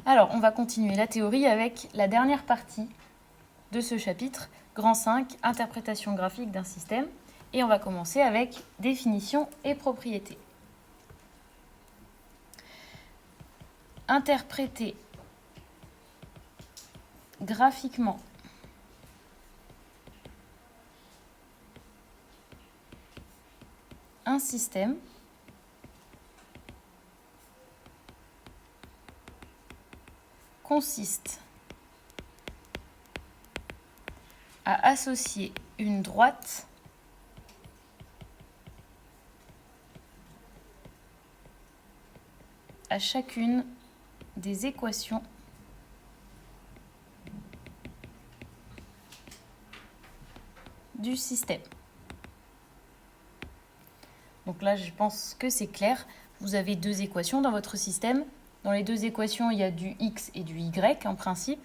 Alors, on va continuer la théorie avec la dernière partie de ce chapitre, grand 5, interprétation graphique d'un système. Et on va commencer avec définition et propriétés. Interpréter graphiquement un système consiste à associer une droite à chacune des équations du système. Donc là, je pense que c'est clair. Vous avez deux équations dans votre système. Dans les deux équations, il y a du x et du y en principe.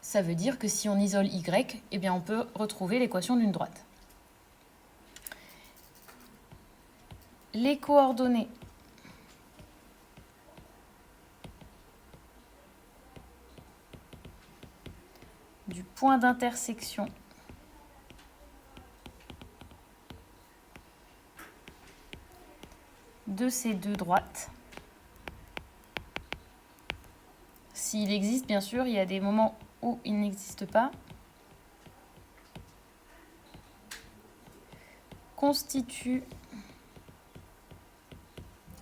Ça veut dire que si on isole y, eh bien on peut retrouver l'équation d'une droite. Les coordonnées du point d'intersection de ces deux droites. S'il existe, bien sûr, il y a des moments où il n'existe pas. Constitue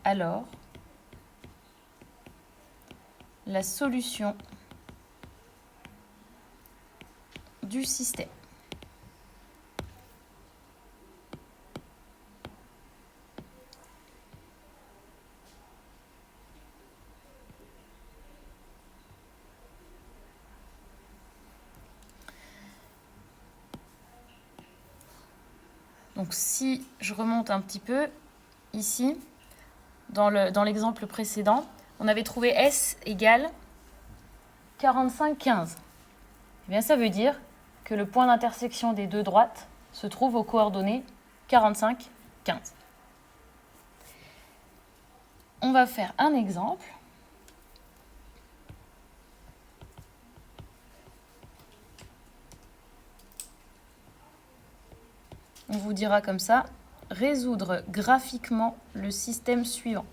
alors la solution du système. Donc si je remonte un petit peu, ici, dans l'exemple précédent, on avait trouvé S égale 45, 15. Eh bien, ça veut dire que le point d'intersection des deux droites se trouve aux coordonnées 45, 15. On va faire un exemple. On vous dira comme ça, résoudre graphiquement le système suivant.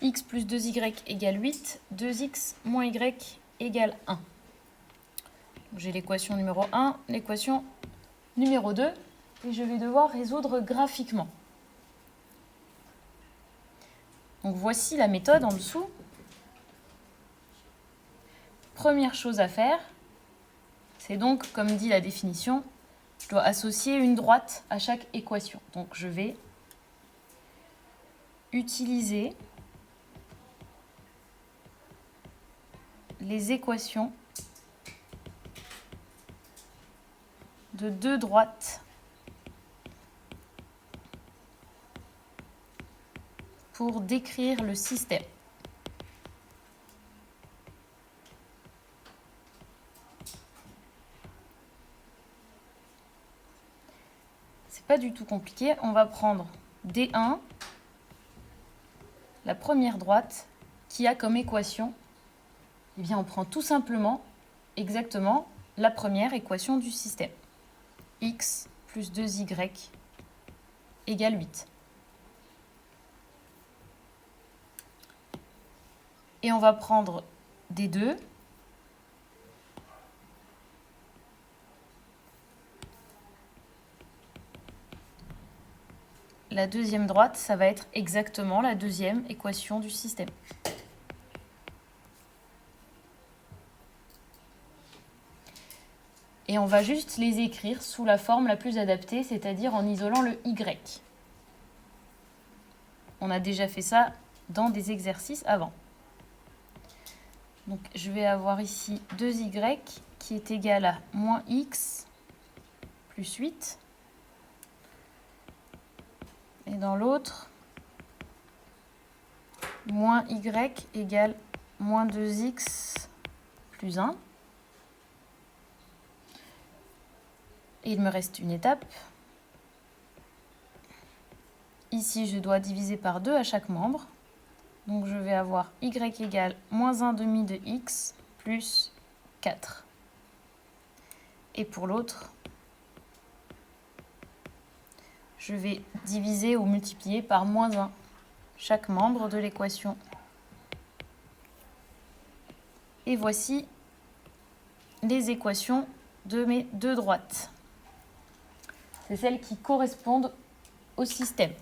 X plus 2y égale 8, 2x moins y égale 1. J'ai l'équation numéro 1, l'équation numéro 2, et je vais devoir résoudre graphiquement. Donc voici la méthode en dessous. Première chose à faire, c'est donc, comme dit la définition, je dois associer une droite à chaque équation. Donc je vais utiliser les équations de deux droites pour décrire le système. C'est pas du tout compliqué. On va prendre D1, la première droite, qui a comme équation, eh bien on prend tout simplement exactement la première équation du système. X plus 2y égale 8. Et on va prendre D2. La deuxième droite, ça va être exactement la deuxième équation du système. Et on va juste les écrire sous la forme la plus adaptée, c'est-à-dire en isolant le y. On a déjà fait ça dans des exercices avant. Donc, je vais avoir ici 2y qui est égal à moins x plus 8. Et dans l'autre, moins y égale moins 2x plus 1. Et il me reste une étape. Ici, je dois diviser par 2 à chaque membre. Donc, je vais avoir y égale moins 1 demi de x plus 4. Et pour l'autre, je vais diviser ou multiplier par moins 1 chaque membre de l'équation. Et voici les équations de mes deux droites. C'est celles qui correspondent au système.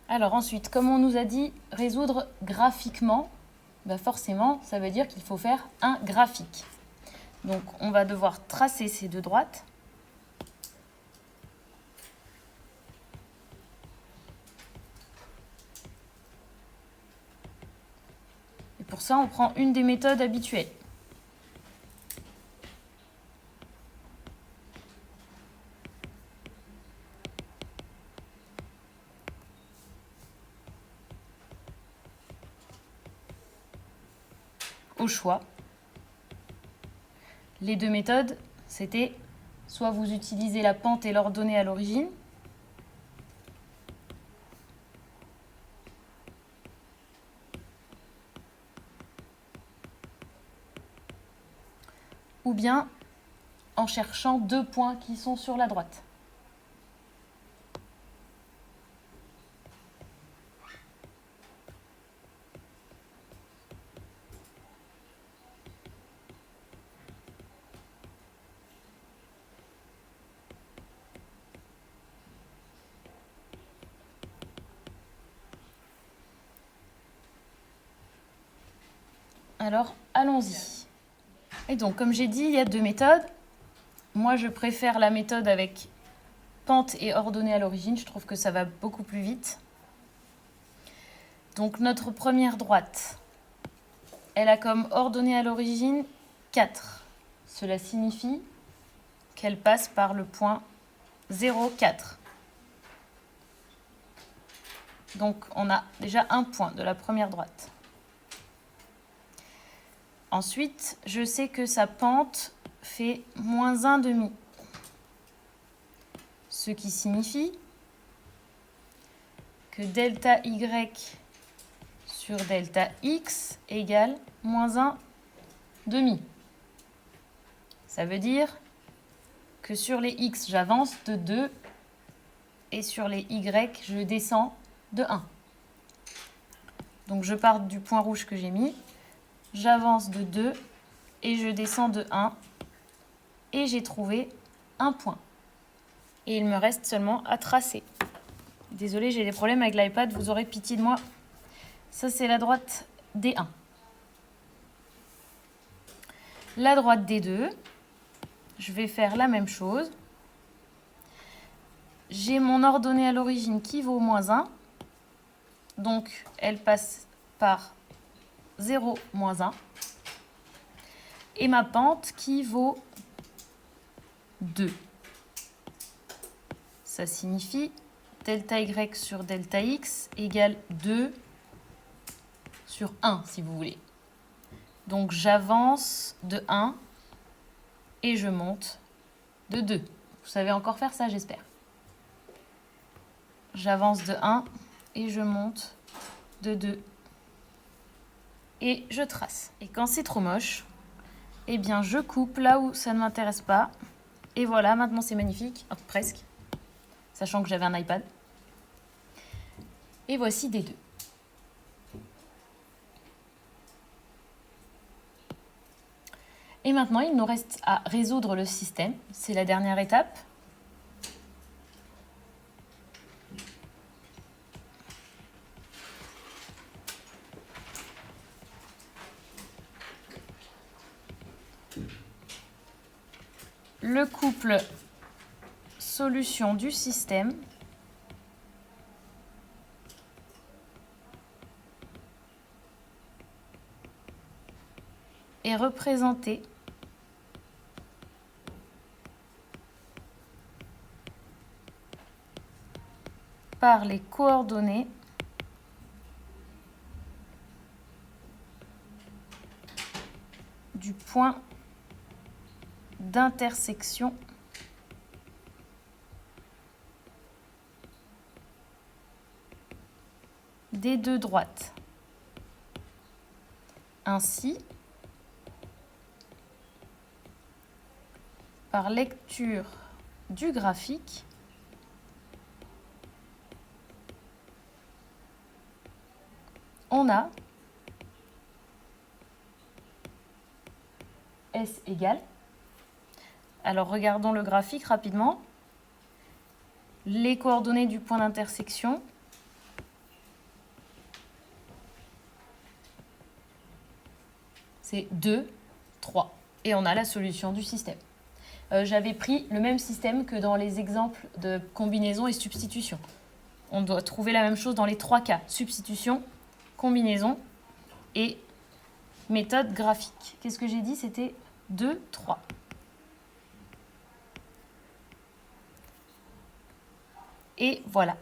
Alors ensuite, comme on nous a dit, résoudre graphiquement, forcément, ça veut dire qu'il faut faire un graphique. Donc on va devoir tracer ces deux droites. Et pour ça, on prend une des méthodes habituelles. Au choix. Les deux méthodes, c'était soit vous utilisez la pente et l'ordonnée à l'origine, ou bien en cherchant deux points qui sont sur la droite. Alors, allons-y. Et donc, comme j'ai dit, il y a deux méthodes. Moi, je préfère la méthode avec pente et ordonnée à l'origine. Je trouve que ça va beaucoup plus vite. Donc, notre première droite, elle a comme ordonnée à l'origine 4. Cela signifie qu'elle passe par le point 0, 4. Donc, on a déjà un point de la première droite. Ensuite, je sais que sa pente fait moins 1 demi. Ce qui signifie que delta y sur delta x égale moins 1 demi. Ça veut dire que sur les x, j'avance de 2 et sur les y, je descends de 1. Donc je pars du point rouge que j'ai mis. J'avance de 2 et je descends de 1 et j'ai trouvé un point. Et il me reste seulement à tracer. Désolée, j'ai des problèmes avec l'iPad, vous aurez pitié de moi. Ça, c'est la droite D1. La droite D2, je vais faire la même chose. J'ai mon ordonnée à l'origine qui vaut moins 1. Donc, elle passe par 0, moins 1. Et ma pente qui vaut 2. Ça signifie delta y sur delta x égale 2 sur 1, si vous voulez. Donc, j'avance de 1 et je monte de 2. Vous savez encore faire ça, j'espère. J'avance de 1 et je monte de 2. Et je trace. Et quand c'est trop moche, eh bien je coupe là où ça ne m'intéresse pas. Et voilà, maintenant c'est magnifique, oh, presque, sachant que j'avais un iPad. Et voici D2. Et maintenant, il nous reste à résoudre le système. C'est la dernière étape. Le couple solution du système est représentée par les coordonnées du point d'intersection des deux droites. Ainsi, par lecture du graphique, on a S égale. Alors regardons le graphique rapidement. Les coordonnées du point d'intersection. C'est 2, 3. Et on a la solution du système. J'avais pris le même système que dans les exemples de combinaison et substitution. On doit trouver la même chose dans les trois cas. Substitution, combinaison et méthode graphique. Qu'est-ce que j'ai dit? C'était 2, 3. Et voilà.